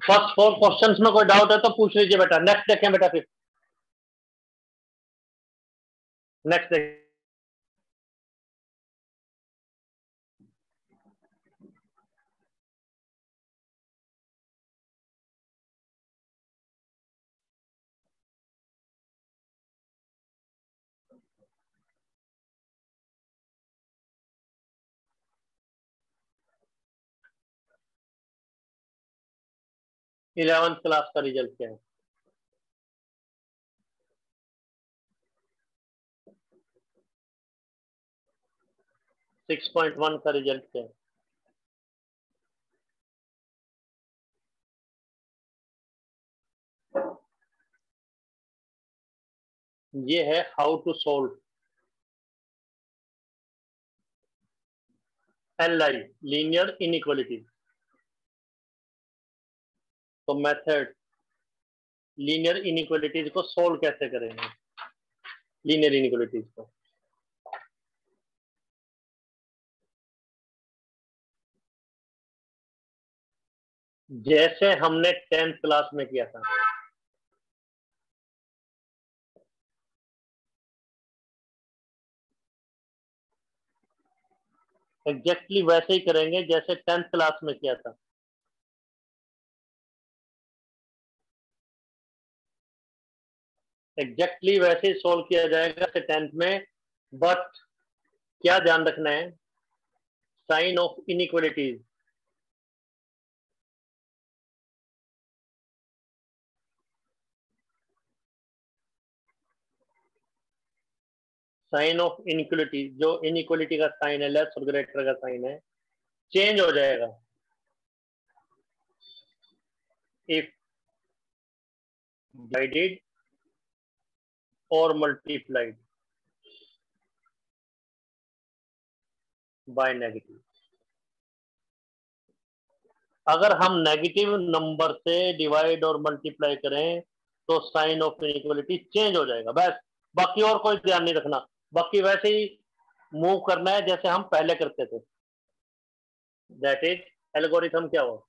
First 4 questions में कोई doubt है तो पूछ लीजिए बेटा। नेक्स्ट देखें बेटा, फिर नेक्स्ट देखें। इलेवेंथ क्लास का रिजल्ट क्या है? 6.1 का रिजल्ट क्या है? ये है how to solve LI, linear inequality. तो मेथड लीनियर इनइक्वालिटीज को सोल्व कैसे करेंगे? लीनियर इनइक्वालिटीज को जैसे हमने 10th क्लास में किया था। एग्जैक्टली वैसे ही करेंगे जैसे 10th क्लास में किया था। एग्जैक्टली वैसे ही सोल्व किया जाएगा 10th में। बट क्या ध्यान रखना है? Sign of inequalities sign of inequality, जो इनइक्वालिटी का साइन है, लेस और ग्रेटर का साइन है, चेंज हो जाएगा इफ डिवाइडेड और मल्टीप्लाइड बाय नेगेटिव। अगर हम नेगेटिव नंबर से डिवाइड और मल्टीप्लाई करें तो साइन ऑफ इनइक्वालिटी चेंज हो जाएगा, बस। बाकी और कोई ध्यान नहीं रखना, बाकी वैसे ही मूव करना है जैसे हम पहले करते थे। That is algorithm. क्या हो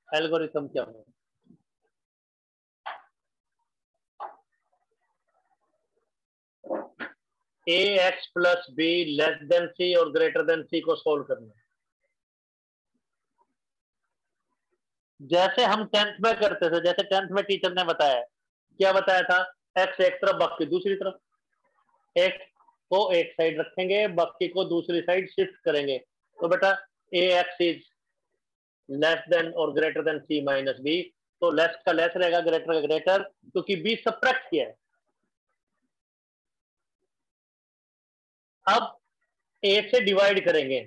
एल्गोरिथम क्या हो? A x plus b less than c और ग्रेटर देन सी को सोल्व करना है जैसे हम 10th में करते थे। जैसे 10th में टीचर ने बताया, क्या बताया था? एक्स एक तरफ, बाकी दूसरी तरफ। एक्स को एक साइड रखेंगे, बाकी को दूसरी साइड शिफ्ट करेंगे। तो बेटा ए एक्स इज लेस देन और ग्रेटर देन सी माइनस बी। तो लेस का लेस रहेगा, ग्रेटर का ग्रेटर, क्योंकि बी सबट्रैक्ट किया है। अब ए से डिवाइड करेंगे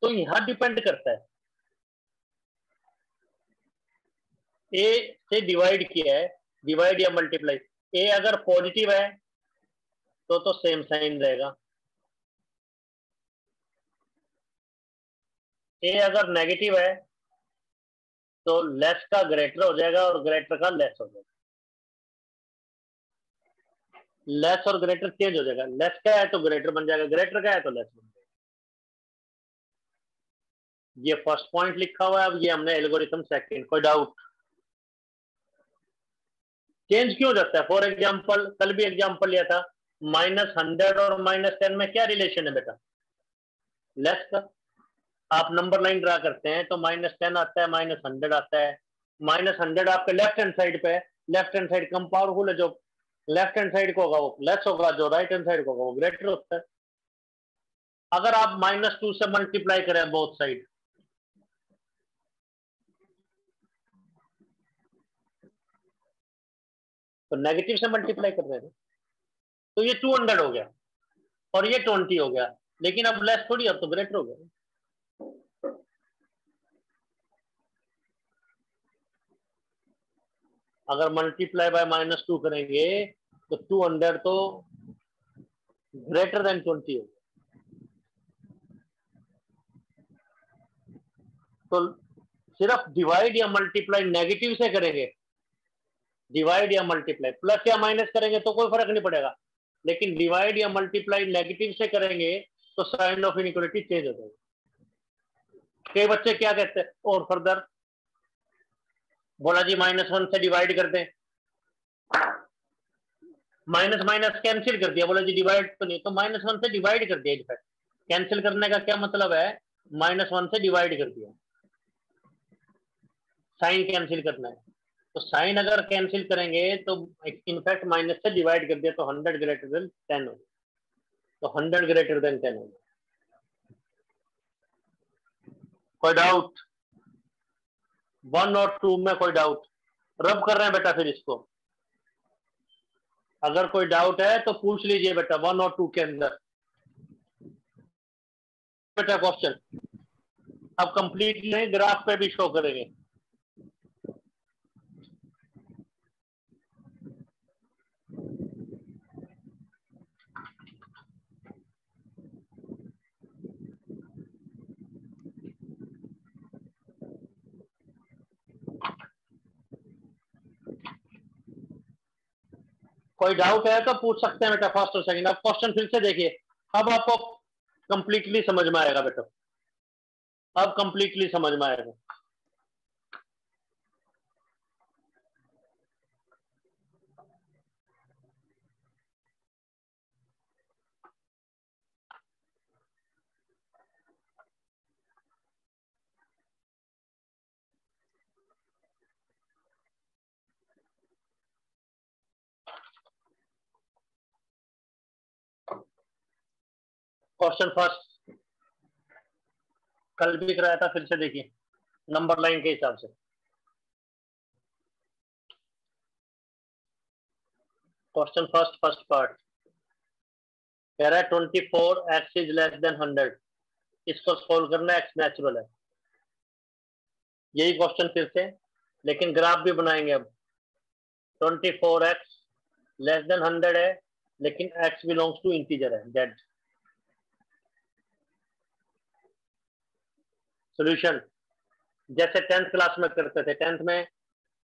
तो यहां डिपेंड करता है। ए से डिवाइड किया है, डिवाइड या मल्टीप्लाई। ए अगर पॉजिटिव है तो सेम साइन रहेगा। ए अगर नेगेटिव है तो लेस का ग्रेटर हो जाएगा और ग्रेटर का लेस हो जाएगा। लेस और ग्रेटर चेंज हो जाएगा। लेस का है तो ग्रेटर बन जाएगा, ग्रेटर का है तो लेस बन जाएगा। ये फर्स्ट पॉइंट लिखा हुआ है। अब ये हमने एल्गोरिथम सेकंड। कोई डाउट? चेंज क्यों हो जाता है? फॉर एग्जाम्पल, कल भी एग्जाम्पल लिया था, -100 और -10 में क्या रिलेशन है बेटा? लेस का। आप नंबर लाइन ड्रा करते हैं तो -10 आता है, -100 आता है। -100 आपके लेफ्ट हैंड साइड पे है। लेफ्ट हैंड साइड कम पावरफुल है, जो लेफ्ट हैंड साइड को होगा वो लेस होगा, जो राइट हैंड साइड को होगा वो ग्रेटर होता है। अगर आप -2 से मल्टीप्लाई करें बोथ साइड, तो नेगेटिव से मल्टीप्लाई कर रहे हैं तो ये 200 हो गया और ये 20 हो गया। लेकिन अब लेस थोड़ी, अब तो ग्रेटर हो गया। अगर मल्टीप्लाई बाय -2 करेंगे तो 200 तो ग्रेटर देन 20 हो। तो सिर्फ डिवाइड या मल्टीप्लाई नेगेटिव से करेंगे, डिवाइड या मल्टीप्लाई प्लस या माइनस करेंगे तो कोई फर्क नहीं पड़ेगा। लेकिन डिवाइड या मल्टीप्लाई नेगेटिव से करेंगे तो साइन ऑफ इनइक्वालिटी चेंज हो जाएगी। कई बच्चे क्या कहते हैं और फर्दर, बोला जी -1 से डिवाइड कर दें, माइनस माइनस कैंसिल कर दिया, बोला जी डिवाइड तो नहीं, तो -1 से डिवाइड कर दिया। इनफैक्ट कैंसिल करने का क्या मतलब है, -1 से डिवाइड कर दिया, साइन कैंसिल करना है। तो साइन अगर कैंसिल करेंगे तो इनफैक्ट माइनस से डिवाइड कर दिया, तो 100 ग्रेटर देन 10 हो, तो 100 ग्रेटर देन 10 हो। कोई डाउट? 1 और 2 में कोई डाउट? रब कर रहे हैं बेटा फिर इसको, अगर कोई डाउट है तो पूछ लीजिए बेटा 1 और 2 के अंदर। बेटा क्वेश्चन अब कंप्लीट नहीं, ग्राफ पे भी शो करेंगे। कोई डाउट है तो पूछ सकते हैं बेटा, फर्स्ट और सेकंड। अब क्वेश्चन फिर से देखिए, अब आपको कंप्लीटली समझ में आएगा बेटा, अब कंप्लीटली समझ में आएगा। क्वेश्चन फर्स्ट कल भी कराया था, फिर से देखिए नंबर लाइन के हिसाब से। क्वेश्चन फर्स्ट पार्ट कह रहा है 24x इज लेस देन 100, इसको सोल्व करना, एक्स नेचुरल है, यही क्वेश्चन फिर से, लेकिन ग्राफ भी बनाएंगे अब। 24x लेस देन 100 है, लेकिन x बिलोंग्स टू इंटीजर है, z। सॉल्यूशन जैसे 10th क्लास में करते थे, 10th में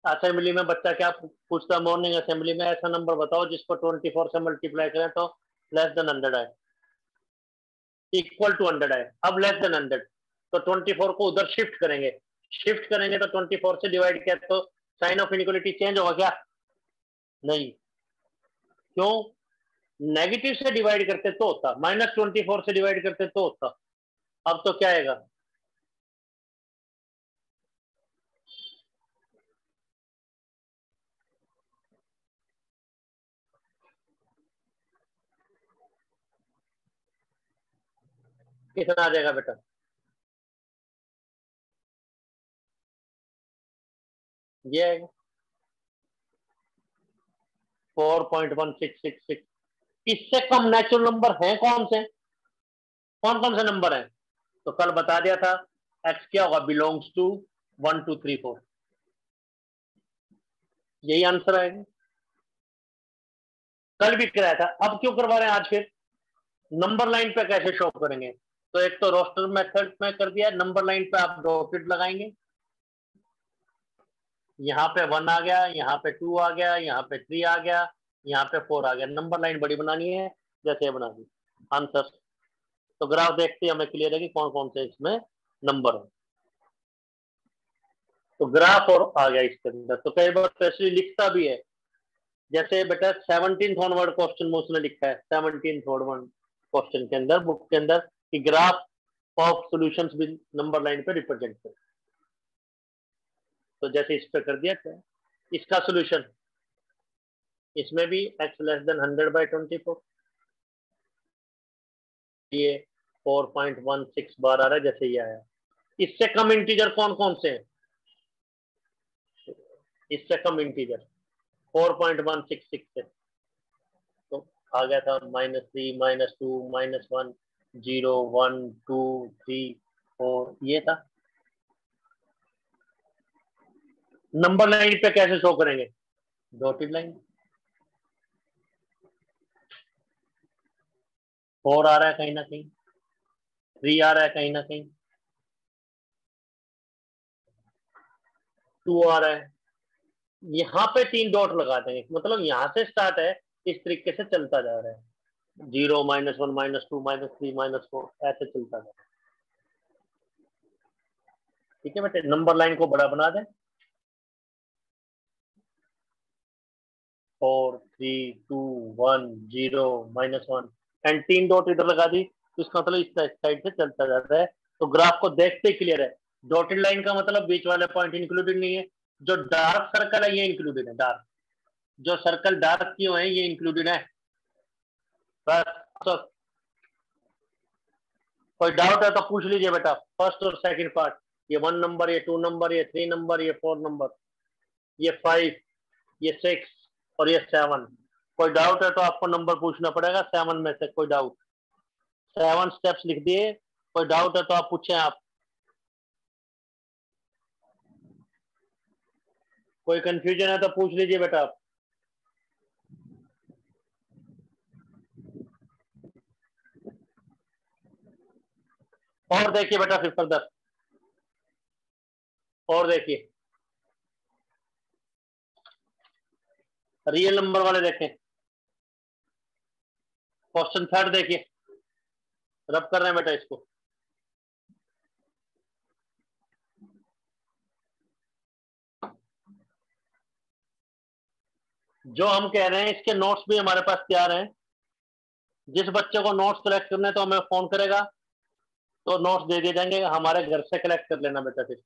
असेंबली में बच्चा क्या पूछता, मॉर्निंग असेंबली में ऐसा नंबर बताओ जिसको 24 से मल्टीप्लाई करें तो लेस देन 100 आए, इक्वल टू 100 आए। अब लेस देन 100 तो 24 को उधर शिफ्ट करेंगे, शिफ्ट करेंगे तो 24 से डिवाइड किया तो साइन ऑफ इनइक्वालिटी चेंज होगा क्या? नहीं। क्यों? नेगेटिव से डिवाइड करते तो होता, -24 से डिवाइड करते तो होता, अब तो क्या आएगा? कितना आ जाएगा बेटा? ये आएगा 4.1666। इससे कम नेचुरल नंबर है कौन से, कौन कौन से नंबर हैं? तो कल बता दिया था, एक्स क्या होगा, बिलोंग्स टू 1 2 3 4, यही आंसर आएगा। कल भी कराया था, अब क्यों करवा रहे हैं आज फिर? नंबर लाइन पे कैसे शो करेंगे? तो एक तो रोस्टर मेथड में कर दिया, नंबर लाइन पे आप डॉटेड लगाएंगे, यहाँ पे 1 आ गया, यहाँ पे 2 आ गया, यहाँ पे 3 आ गया, यहाँ पे 4 आ गया। नंबर लाइन बड़ी बनानी है, जैसे बना दी आंसर। तो ग्राफ देखते हैं, हमें क्लियर है कि कौन कौन से इसमें नंबर है। तो ग्राफ और आ गया इसके अंदर। तो कई बार स्पेशली लिखता भी है, जैसे बेटा 17th ऑनवर्ड क्वेश्चन में उसने लिखा है, 17th ऑनवर्ड क्वेश्चन के अंदर, बुक के अंदर, कि graph of solutions with number line पे रिप्रेजेंट कर। तो जैसे इस पे कर दिया क्या, इसका सॉल्यूशन, इसमें भी x लेस देन 100/24, ये 4.16 बार आ रहा है, जैसे ये आया। इससे कम इंटीजर कौन कौन से हैं? इससे कम इंटीजर 4.166 से, तो आ गया था -3 -2 -1 0 1 2 3 4, ये था। नंबर लाइन पे कैसे शो करेंगे? Dotted line. 4 आ रहा है कहीं ना कहीं, 3 आ रहा है कहीं ना कहीं, 2 आ रहा है, यहाँ पे 3 डॉट लगा देंगे, मतलब यहाँ से स्टार्ट है, इस तरीके से चलता जा रहा है, 0 -1 -2 -3 -4 ऐसे चलता जा रहा है। ठीक है बेटे, नंबर लाइन को बड़ा बना दें। 4 3 2 1 0 -1 एंड 3 डॉट इधर लगा दी, तो इसका मतलब इस साइड से चलता जाता है। तो ग्राफ को देखते ही क्लियर है, डॉटेड लाइन का मतलब बीच वाले पॉइंट इंक्लूडेड नहीं है, जो डार्क सर्कल है ये इंक्लूडेड है, डार्क जो सर्कल डार्क किए हुए हैं ये इंक्लूडेड है। बस तो कोई डाउट है तो पूछ लीजिए बेटा, फर्स्ट और सेकंड पार्ट, ये 1 नंबर, ये 2 नंबर, ये 3 नंबर, ये 4 नंबर, ये 5, ये 6 और ये 7। कोई डाउट है तो आपको नंबर पूछना पड़ेगा 7 में से, कोई डाउट। 7 स्टेप्स लिख दिए, कोई डाउट है तो आप पूछें। आप कोई कंफ्यूजन है तो पूछ लीजिए बेटा आप। और देखिए बेटा फिर फर्दर, और देखिए रियल नंबर वाले देखें, क्वेश्चन थर्ड देखिए, रब कर रहे हैं बेटा इसको। जो हम कह रहे हैं इसके नोट्स भी हमारे पास तैयार हैं, जिस बच्चे को नोट्स कलेक्ट करने तो हमें फोन करेगा तो नोट्स दे दिए जाएंगे, हमारे घर से कलेक्ट कर लेना बेटा। फिर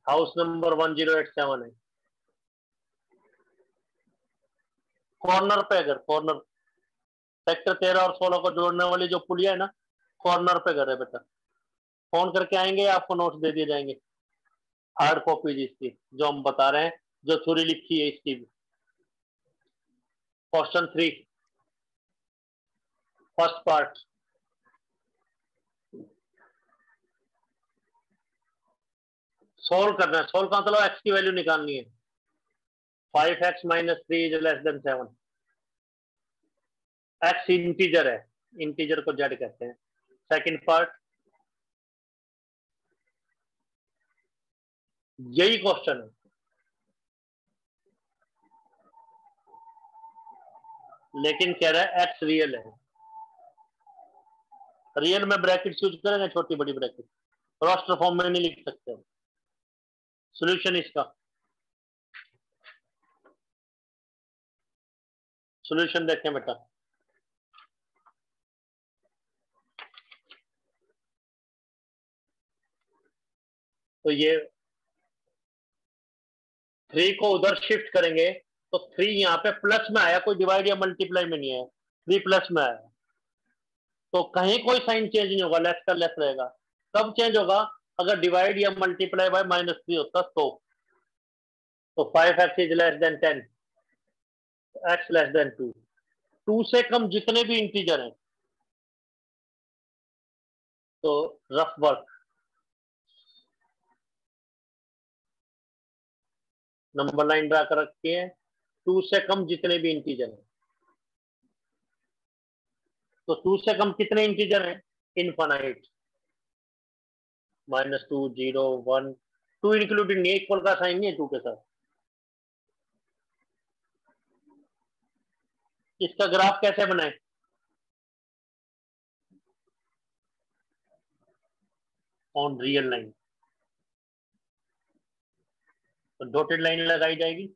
हाउस नंबर 1087 है, कॉर्नर पे, अगर कॉर्नर सेक्टर 13 और 16 को जोड़ने वाली जो पुलिया है ना, कॉर्नर पे घर है बेटा। फोन करके आएंगे, आपको नोट्स दे दिए जाएंगे, हार्ड कॉपी इसकी जो हम बता रहे हैं, जो थ्योरी लिखी है इसकी भी। क्वेश्चन 3 फर्स्ट पार्ट, सोल्व करना है। सोल्व का मतलब एक्स की वैल्यू निकालनी है। 5x - 3 is less then 7। X integer है, इंटीजर को जेड कहते हैं। सेकंड पार्ट, यही क्वेश्चन है, लेकिन कह रहा है एक्स रियल है। रियल में ब्रैकेट यूज करेंगे, छोटी बड़ी ब्रैकेट, रोस्टर फॉर्म में नहीं लिख सकते। सॉल्यूशन इसका, सॉल्यूशन देखें बेटा। तो ये 3 को उधर शिफ्ट करेंगे तो 3 यहाँ पे प्लस में आया, कोई डिवाइड या मल्टीप्लाई में नहीं है, 3 प्लस में आया, तो कहीं कोई साइन चेंज नहीं होगा, लेस का लेस रहेगा। कब चेंज होगा? अगर डिवाइड या मल्टीप्लाई बाय -3 होता तो 5x is less then 10, x less then 2। 2 से कम जितने भी इंटीजर हैं तो rough work, number line draw कर रखी है, 2 से कम जितने भी इंटीजर हैं। तो 2 से कम कितने इंटीजर हैं? इनफाइनाइट, -2 0 1, 2 इंक्लूडेड नहीं, इक्वल का साइन नहीं है 2 के साथ। इसका ग्राफ कैसे बनाए? ऑन रियल लाइन, तो डॉटेड लाइन लगाई जाएगी।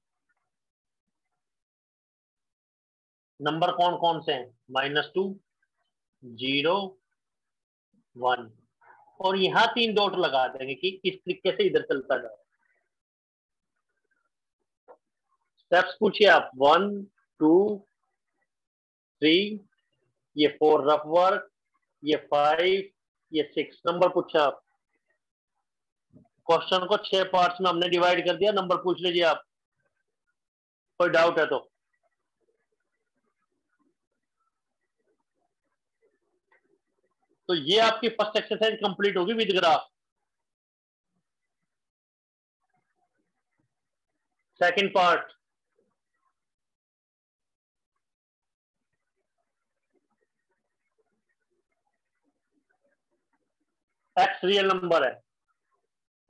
नंबर कौन कौन से हैं? -2 0 1, और यहां 3 डॉट लगा देंगे कि इस तरीके से इधर चलता जाए। स्टेप्स पूछिए आप, 1 2 3, ये 4 रफ वर्क, ये 5, ये 6 नंबर पूछा आप। क्वेश्चन को 6 पार्ट्स में हमने डिवाइड कर दिया, नंबर पूछ लीजिए आप, कोई डाउट है तो ये आपकी फर्स्ट एक्सरसाइज कंप्लीट होगी with graph. Second part, x real number है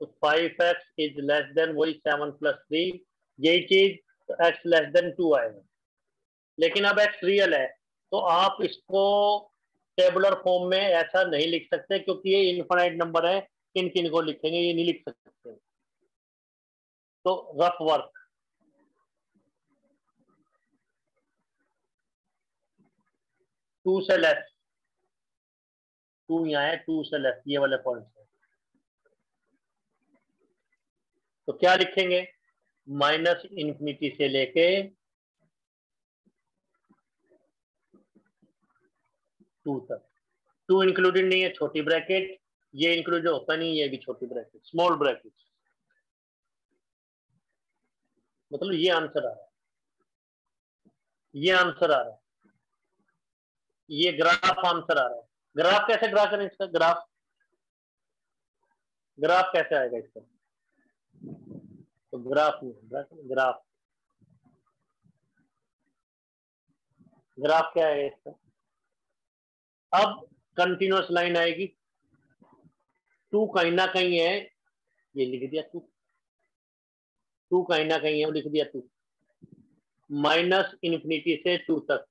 तो 5x इज लेस देन वही 7 + 3, यही चीज, तो x लेस देन 2 आएगा। लेकिन अब x रियल है तो आप इसको टेबुलर फॉर्म में ऐसा नहीं लिख सकते, क्योंकि ये इनफाइनाइट नंबर है, किन किन को लिखेंगे ये नहीं लिख सकते। तो रफ वर्क, 2 से लेस, 2 यहाँ है, 2 से लेस, ये वाले पॉइंट है। तो क्या लिखेंगे, -∞ से लेके 2 तक। 2 इंक्लूडेड नहीं है, छोटी ब्रैकेट, ये इंक्लूड होता नहीं, ये भी छोटी ब्रैकेट, स्मॉल ब्रैकेट। मतलब ये आंसर आ रहा है, ये आंसर आ रहा है, ये ग्राफ आंसर आ रहा है। ग्राफ कैसे ड्रा करें इसका, ग्राफ ग्राफ कैसे आएगा इसका, तो ग्राफ ग्राफ ग्राफ क्या है इसका। अब कंटिन्यूअस लाइन आएगी, 2 कहीं ना कहीं है, ये लिख दिया 2 कहीं ना कहीं है, वो लिख दिया 2, -∞ से 2 तक,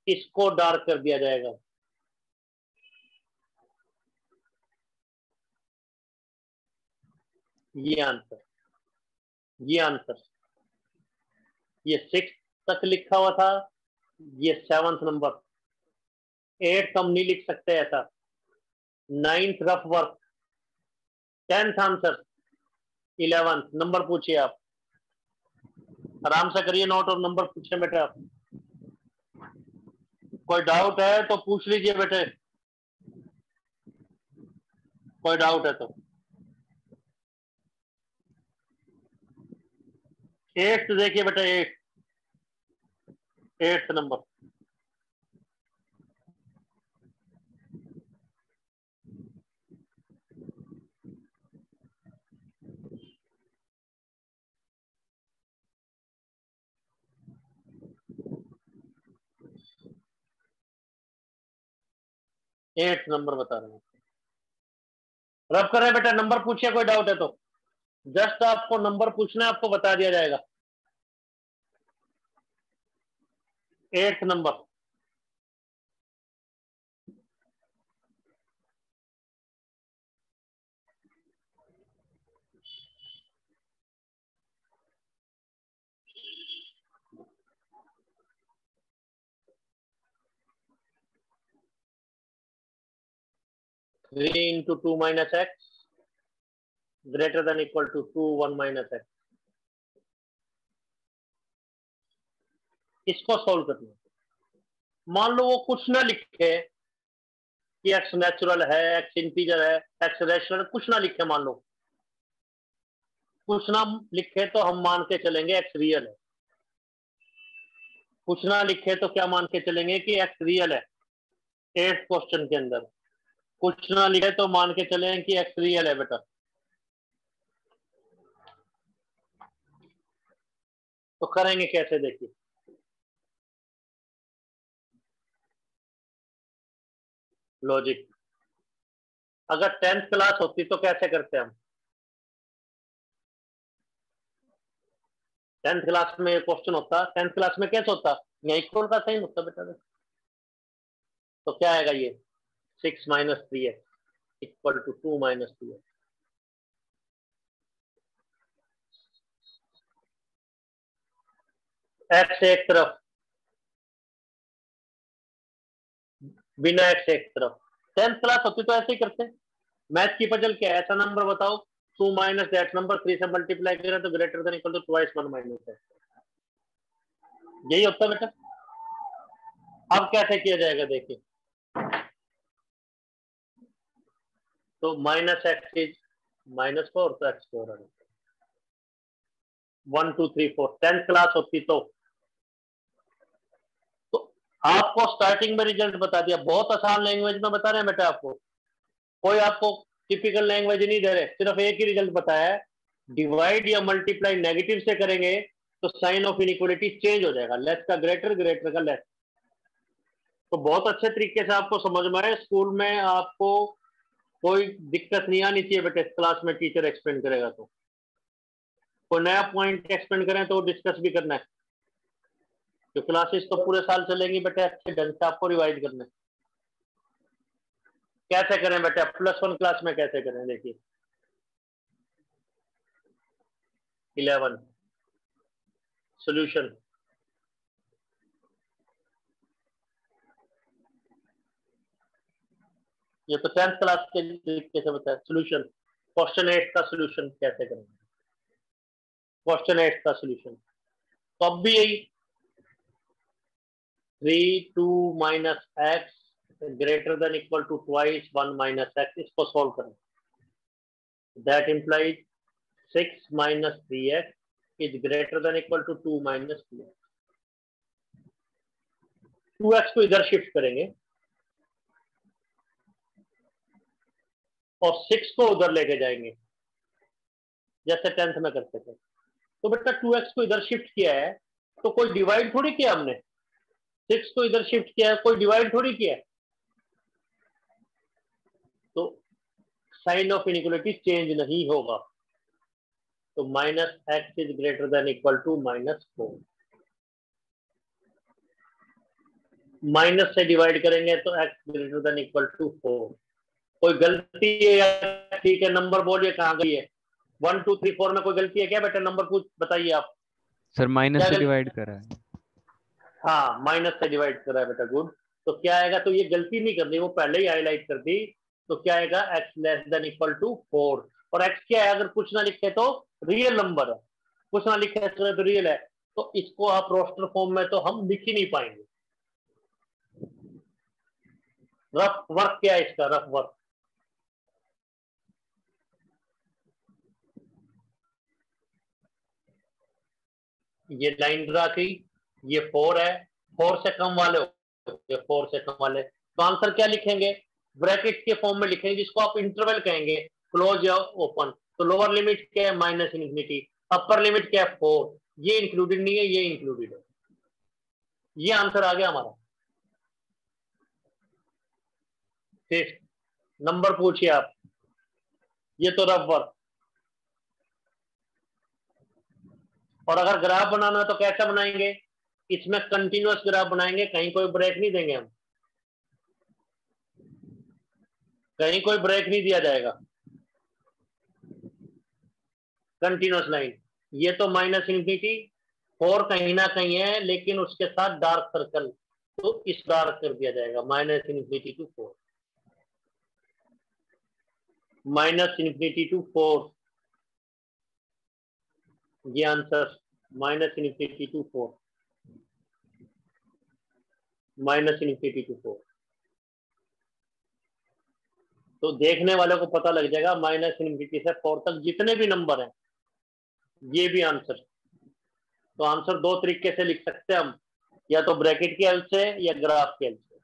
इसको डार्क कर दिया जाएगा। ये आंसर, ये आंसर, ये 6 तक लिखा हुआ था, ये 7th नंबर, 8th हम नहीं लिख सकते ऐसा, 9th rough work, 10th answer, 11th number पूछिए आप, आराम से करिए नोट और नंबर पूछे बेटे आप। कोई डाउट है तो पूछ लीजिए बेटे, कोई डाउट है तो। 8th देखिए बेटा, 8th नंबर, एट नंबर बता रहे हैं, रब कर रहे बेटा, नंबर पूछिए, कोई डाउट है तो, जस्ट आपको नंबर पूछना है, आपको बता दिया जाएगा। 8th number, three into 2 minus x greater than equal to 2 1 minus x, इसको सोल्व करना। मान लो वो कुछ ना लिखे कि एक्स नेचुरल है, एक्स इंटीजर है, एक्स रैशनल, कुछ ना लिखे, मान लो कुछ ना लिखे तो हम मान के चलेंगे एक्स रियल है, कुछ ना लिखे तो क्या मान के चलेंगे कि एक्स रियल है। 8th क्वेश्चन के अंदर कुछ ना लिखे तो मान के चलें कि एक्स रियल है बेटा। तो करेंगे कैसे, देखिए लॉजिक, अगर 10th क्लास होती तो कैसे करते हम, 10th क्लास में क्वेश्चन होता, 10th क्लास में कैसे होता, यहाँ इक्वल का साइन होता बेटा। तो क्या आएगा ये, 6 minus 3x equal to 2 minus 2x। X एक तरफ, बिना एक्स एक तरफ। 10th क्लास होती तो ऐसे ही करते, मैथ की पजल क्या है, ऐसा नंबर बताओ 2 माइनस दैट नंबर, 3 से मल्टीप्लाई करें तो greater than equal to twice 1 minus है, यही होता बेटा। अब कैसे किया जाएगा देखिए, तो माइनस एक्स इज -4, तो x4 1 2 3 4। 10th क्लास होती तो आपको स्टार्टिंग में रिजल्ट बता दिया, बहुत आसान लैंग्वेज में बता रहे हैं बेटा आपको, कोई आपको टिपिकल लैंग्वेज नहीं दे रहे, सिर्फ एक ही रिजल्ट बताया है, डिवाइड या मल्टीप्लाई नेगेटिव से करेंगे तो साइन ऑफ इनइक्वालिटी चेंज हो जाएगा, लेस का ग्रेटर, ग्रेटर का लेस। तो बहुत अच्छे तरीके से आपको समझ में आए, स्कूल में आपको कोई दिक्कत नहीं आनी चाहिए बेटे, क्लास में टीचर एक्सप्लेन करेगा तो, कोई नया पॉइंट एक्सप्लेन करें तो डिस्कस भी करना है, तो क्लासेस तो पूरे साल चलेंगी बेटे, अच्छे ढंग से आपको रिवाइज करना है। कैसे करें बेटे, +1 क्लास में कैसे करें देखिए, 11 सॉल्यूशन। ये तो 10th क्लास के तरीके से बताया। सॉल्यूशन क्वेश्चन 8 का सॉल्यूशन कैसे करेंगे। क्वेश्चन 8 का सॉल्यूशन तो अब भी यही 3 2 minus x greater than equal to twice 1 minus x, इसको सॉल्व करें। That implies 6 minus 3x is greater than equal to 2 minus 2x। 2x को इधर शिफ्ट करेंगे और 6 को उधर लेके जाएंगे जैसे 10th में करते थे। तो बेटा 2x को इधर शिफ्ट किया है तो कोई डिवाइड थोड़ी किया हमने। 6 को इधर शिफ्ट किया है, कोई डिवाइड थोड़ी किया है। तो साइन ऑफ इनइक्वालिटी चेंज नहीं होगा। तो minus x is greater than equal to -4। Minus से डिवाइड करेंगे तो x greater than equal to 4। कोई गलती है या ठीक है? नंबर बोलिए कहाँ गई है। 1 2 3 4 में कोई गलती है क्या बेटा? नंबर कुछ बताइए आप। सर माइनस से डिवाइड करा है। हाँ माइनस से डिवाइड करा है बेटा, गुड। तो क्या आएगा? तो ये गलती नहीं करनी, वो पहले ही हाईलाइट कर दी। तो क्या आएगा? X less than equal to 4। और एक्स क्या है? अगर कुछ ना लिखे तो रियल नंबर है, कुछ ना लिखे तो रियल है। तो इसको आप रोस्टर फॉर्म में तो हम लिख ही नहीं पाएंगे। रफ वर्क क्या है इसका? रफ वर्क ये लाइन ड्रा की, ये 4 है, 4 से कम वाले ये 4 से कम वाले। तो आंसर क्या लिखेंगे? ब्रैकेट के फॉर्म में लिखेंगे जिसको आप इंटरवल कहेंगे, क्लोज या ओपन। तो लोअर लिमिट क्या है? Minus infinity. अपर लिमिट क्या है? 4। ये इंक्लूडेड नहीं है, ये इंक्लूडेड है। ये आंसर आ गया हमारा। फिफ्थ नंबर पूछिए आप। ये तो रफ वर्क। और अगर ग्राफ बनाना है तो कैसा बनाएंगे? इसमें कंटिन्यूअस ग्राफ बनाएंगे, कहीं कोई ब्रेक नहीं देंगे हम, कहीं कोई ब्रेक नहीं दिया जाएगा। Continuous line. ये तो माइनस इन्फिनिटी 4 कहीं ना कहीं है, लेकिन उसके साथ डार्क सर्कल, तो इस डार्क कर दिया जाएगा minus infinity to 4। Minus infinity to 4 ये answer. Minus infinity to 4, minus infinity to 4। तो देखने वाले को पता लग जाएगा माइनस इन्फिनिटी से 4 तक जितने भी नंबर हैं ये भी आंसर। तो आंसर दो तरीके से लिख सकते हैं हम, या तो ब्रैकेट की हेल्प से या ग्राफ की हेल्प से।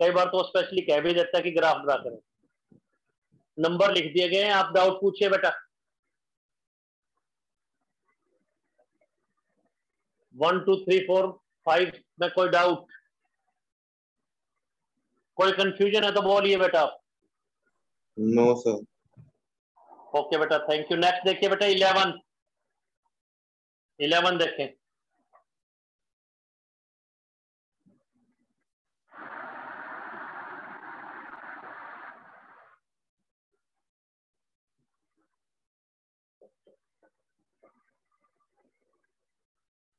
कई बार तो स्पेशली कह भी देता है कि ग्राफ ड्रा करें। नंबर लिख दिए गए हैं, आप डाउट पूछिए बेटा। 1 2 3 4 5 में कोई डाउट, कोई कंफ्यूजन है तो बोलिए बेटा आप। No sir. ओके बेटा, थैंक यू। नेक्स्ट देखिए बेटा 11 देखें।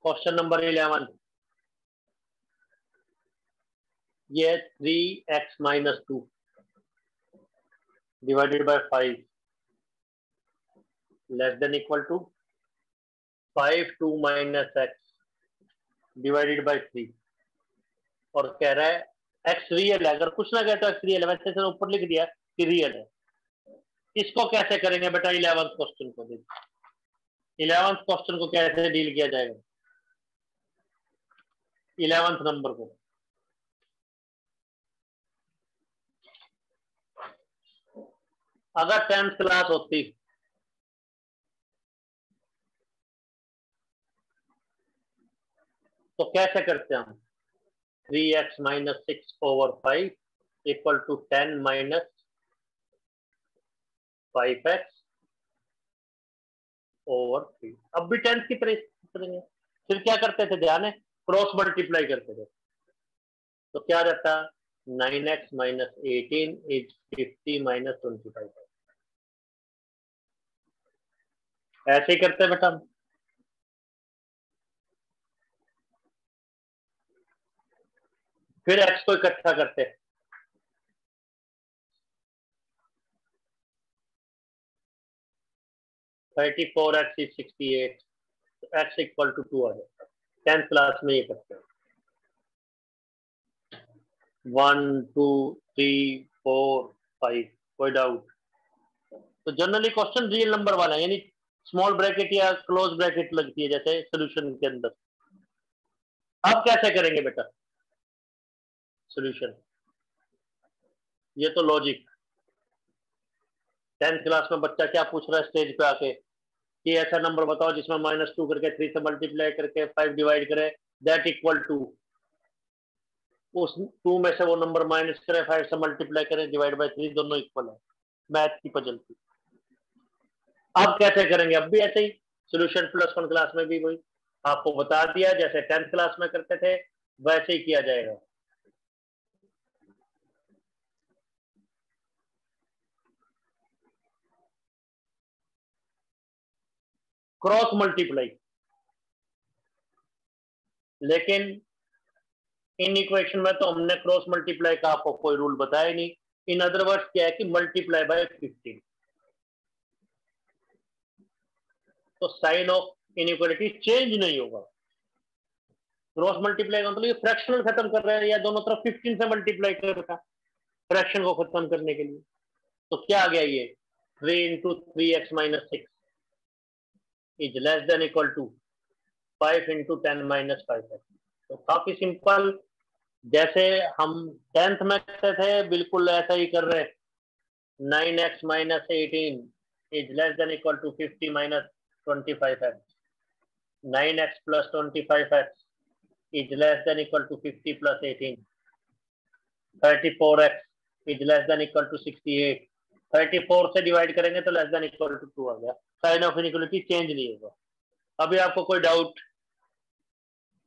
क्वेश्चन नंबर 11 ये 3x minus 2 divided by 5 less than equal to 5 2 minus x divided by 3। और कह रहा है x रियल है। अगर कुछ ना कहते तो x रियल है, वैसे तो ऊपर लिख दिया कि रियल है। इसको कैसे करेंगे बेटा? 11th क्वेश्चन को देखिए। 11th क्वेश्चन को कैसे डील किया जाएगा? 11th नंबर को अगर 10th क्लास होती तो कैसे करते हम? 3x minus 6 over 5 equal to 10 minus 5x over 3। अब भी 10th की तरह करेंगे। फिर क्या करते थे? ध्यान है, क्रॉस मल्टीप्लाई करते थे। तो क्या रहता? 9x minus 18 is 50 minus 25। ऐसे ही करते हैं बेटा हम। फिर x को इकट्ठा करते हैं, thirty four x is 68, x equal to 2 आ जाता है। 10th क्लास में ये करते हैं। 1 2 3 4 5, कोई डाउट? तो जनरली क्वेश्चन रियल नंबर वाला है, यानी स्मॉल ब्रैकेट या क्लोज ब्रैकेट लगती है जैसे सॉल्यूशन के अंदर। अब कैसे करेंगे बेटा सॉल्यूशन? ये तो लॉजिक। 10th क्लास में बच्चा क्या पूछ रहा है स्टेज पे आके कि ऐसा नंबर बताओ जिसमें -2 करके 3 से मल्टीप्लाई करके 5 डिवाइड करे, दैट इक्वल टू, उस 2 में से वो नंबर माइनस करे, 5 से मल्टीप्लाई करें, डिवाइड बाय 3, दोनों इक्वल है। मैथ की पजल थी। अब कैसे करेंगे? अब भी ऐसे ही सॉल्यूशन +1 क्लास में भी वही आपको बता दिया, जैसे 10th क्लास में करते थे वैसे ही किया जाएगा। क्रॉस मल्टीप्लाई, लेकिन इन इक्वेशन में तो हमने क्रॉस मल्टीप्लाई का आपको कोई रूल बताया नहीं। इन अदर वर्ड्स क्या है कि मल्टीप्लाई बाय 15, तो साइन ऑफ इनइक्वालिटी चेंज नहीं होगा। क्रॉस मल्टीप्लाई का मतलब ये फ्रैक्शनल खत्म कर रहे हैं, या दोनों तरफ 15 से मल्टीप्लाई कर रहा है फ्रैक्शन को खत्म करने के लिए। तो क्या आ गया ये 3 × 3x - 6 is less than equal to 5 × 10 - 5x। तो काफी सिंपल, जैसे हम 10th में करते थे बिल्कुल ऐसा ही कर रहे हैं। 9x - 18 is less than equal to 50 - 25x। 9x + 25x is less than equal to 50 + 18. 34x is less than equal to 68. 34 से डिवाइड करेंगे तो लेस देन इक्वल टू 2 आ गया। साइन ऑफ इनइक्वालिटी चेंज नहीं होगा। अभी आपको कोई डाउट?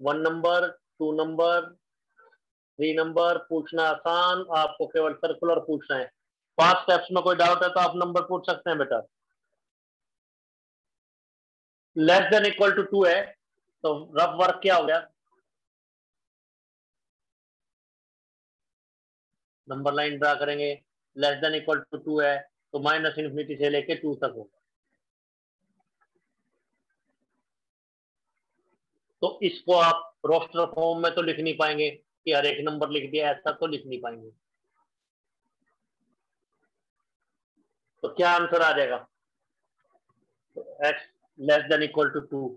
1 नंबर, 2 नंबर, 3 नंबर पूछना आसान, आपको केवल सर्कुलर पूछना है। 5 स्टेप्स में कोई डाउट है तो आप नंबर पूछ सकते हैं बेटा। लेस देन इक्वल टू 2 है तो रफ वर्क क्या हो गया? नंबर लाइन ड्रा करेंगे, लेस देन इक्वल टू 2 है तो -∞ से लेके 2 तक होगा। तो इसको आप रोस्टर फॉर्म में तो लिख नहीं पाएंगे कि हर एक नंबर लिख दिया, ऐसा तो लिख नहीं पाएंगे। तो क्या आंसर आ जाएगा? तो x less than equal to 2,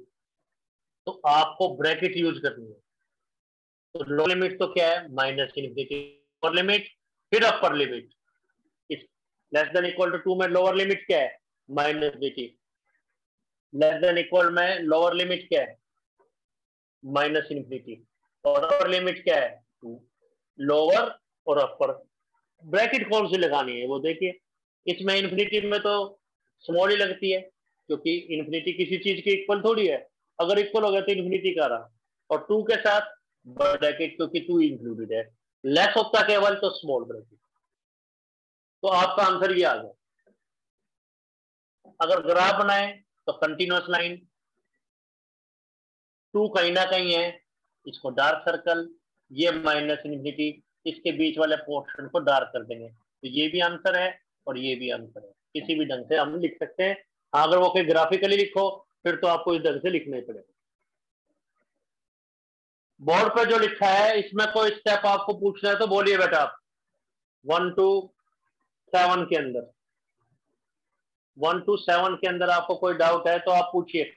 तो आपको ब्रैकेट यूज करनी है। तो लोअर लिमिट तो क्या है? -∞, अपर लिमिट, फिर अपर लिमिट। इस लेस देन इक्वल टू 2 में लोअर लिमिट क्या है? -∞। लेस देन इक्वल में लोअर लिमिट क्या है? -∞। और अपर लिमिट क्या है? लोअर और अपर। ब्रैकेट कौन सी लगानी है वो देखिए। इसमें इन्फिनिटी में तो स्मॉल ही लगती है, क्योंकि इन्फिनिटी किसी चीज के इक्वल थोड़ी है। अगर इक्वल हो गया तो इन्फिनिटी का रहा, और 2 के साथ ब्रैकेट क्योंकि 2 इंक्लूडेड है। लेस होता केवल तो स्मॉल ब्रैकेट। तो आपका आंसर ये आ गया। अगर ग्राफ बनाए तो कंटिन्यूअस लाइन, 2 कहीं ना कहीं है, इसको डार्क सर्कल, ये -∞, इसके बीच वाले पोर्शन को डार्क कर देंगे। तो ये भी आंसर है और ये भी आंसर है। किसी भी ढंग से हम लिख सकते हैं। हाँ, अगर वो कोई ग्राफिकली लिखो फिर तो आपको इस ढंग से लिखना ही पड़ेगा। बोर्ड पे जो लिखा है इसमें कोई स्टेप आपको पूछना है तो बोलिए बेटा आप। 1 to 7 के अंदर, 1 to 7 के अंदर आपको कोई डाउट है तो आप पूछिए।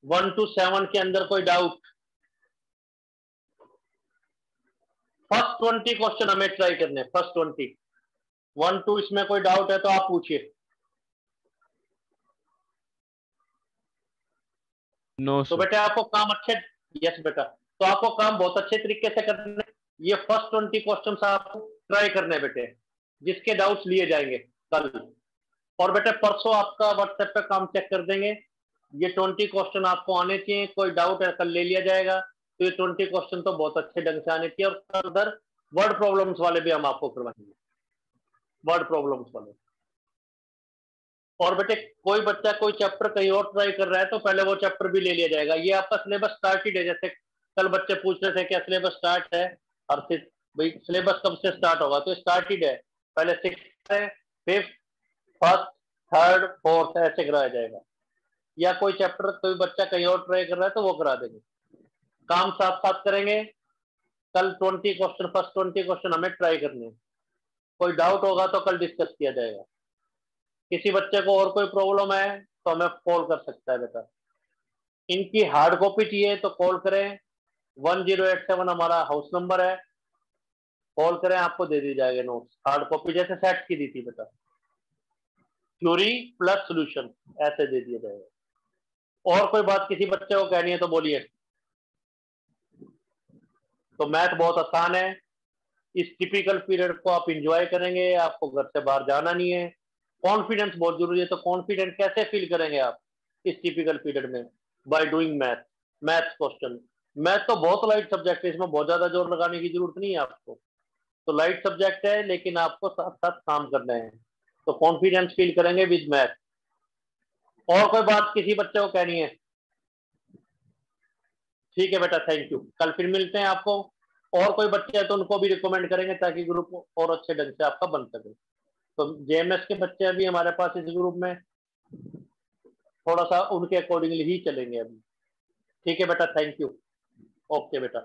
1 to 7 के अंदर कोई डाउट? फर्स्ट 20 क्वेश्चन हमें ट्राई करने, फर्स्ट 20। 1 to इसमें कोई डाउट है तो आप पूछिए। नो तो बेटा आपको काम अच्छे, यस बेटा, तो आपको काम बहुत अच्छे तरीके से करने। ये फर्स्ट 20 क्वेश्चन आपको ट्राई करने बेटे, जिसके डाउट्स लिए जाएंगे कल। और बेटे परसों आपका व्हाट्सएप पे काम चेक कर देंगे। ये 20 क्वेश्चन आपको आने चाहिए, कोई डाउट है कल ले लिया जाएगा। तो ये 20 क्वेश्चन तो बहुत अच्छे ढंग से आने चाहिए। और फर्दर वर्ड प्रॉब्लम्स वाले भी हम आपको करवाएंगे, वर्ड प्रॉब्लम्स वाले। और बेटे कोई बच्चा कोई चैप्टर कहीं और ट्राई कर रहा है तो पहले वो चैप्टर भी ले लिया जाएगा। ये आपका सिलेबस स्टार्टेड है, जैसे कल बच्चे पूछ रहे थे क्या सिलेबस स्टार्ट है, और फिर भाई सिलेबस कब से स्टार्ट होगा, तो स्टार्टेड है, पहले 6th है, 5th, 1st, 3rd, 4th ऐसे कराया जाएगा, या कोई चैप्टर कोई बच्चा कहीं और ट्राई कर रहा है तो वो करा देंगे, काम साथ साथ करेंगे। कल 20 क्वेश्चन, फर्स्ट 20 क्वेश्चन हमें ट्राई करने हैं, कोई डाउट होगा तो कल डिस्कस किया जाएगा। किसी बच्चे को और कोई प्रॉब्लम है तो हमें कॉल कर सकता है बेटा। इनकी हार्ड कॉपी चाहिए तो कॉल करें, 1087 हमारा हाउस नंबर है, कॉल करें, आपको दे दी जाएगा नोट्स, हार्ड कॉपी जैसे सेट की दी थी बेटा, थ्योरी प्लस सॉल्यूशन ऐसे दे दिया जाएगा। और कोई बात किसी बच्चे को कहनी है तो बोलिए। तो मैथ बहुत आसान है, इस टिपिकल पीरियड को आप इंजॉय करेंगे, आपको घर से बाहर जाना नहीं है। कॉन्फिडेंस बहुत जरूरी है, तो कॉन्फिडेंट कैसे फील करेंगे आप इस टिपिकल पीरियड में? By doing math question. Math तो बहुत लाइट सब्जेक्ट है, इसमें बहुत ज्यादा जोर लगाने की जरूरत नहीं है आपको, तो लाइट सब्जेक्ट है लेकिन आपको साथ साथ काम करना है, तो कॉन्फिडेंस फील करेंगे विद मैथ। और कोई बात किसी बच्चे को कहनी है? ठीक है बेटा, थैंक यू, कल फिर मिलते हैं आपको। और कोई बच्चे हैं तो उनको भी रिकमेंड करेंगे ताकि ग्रुप और अच्छे ढंग से आपका बन सके। तो जेएमएस के बच्चे अभी हमारे पास इस ग्रुप में थोड़ा सा उनके अकॉर्डिंगली ही चलेंगे अभी। ठीक है बेटा, थैंक यू, ओके बेटा।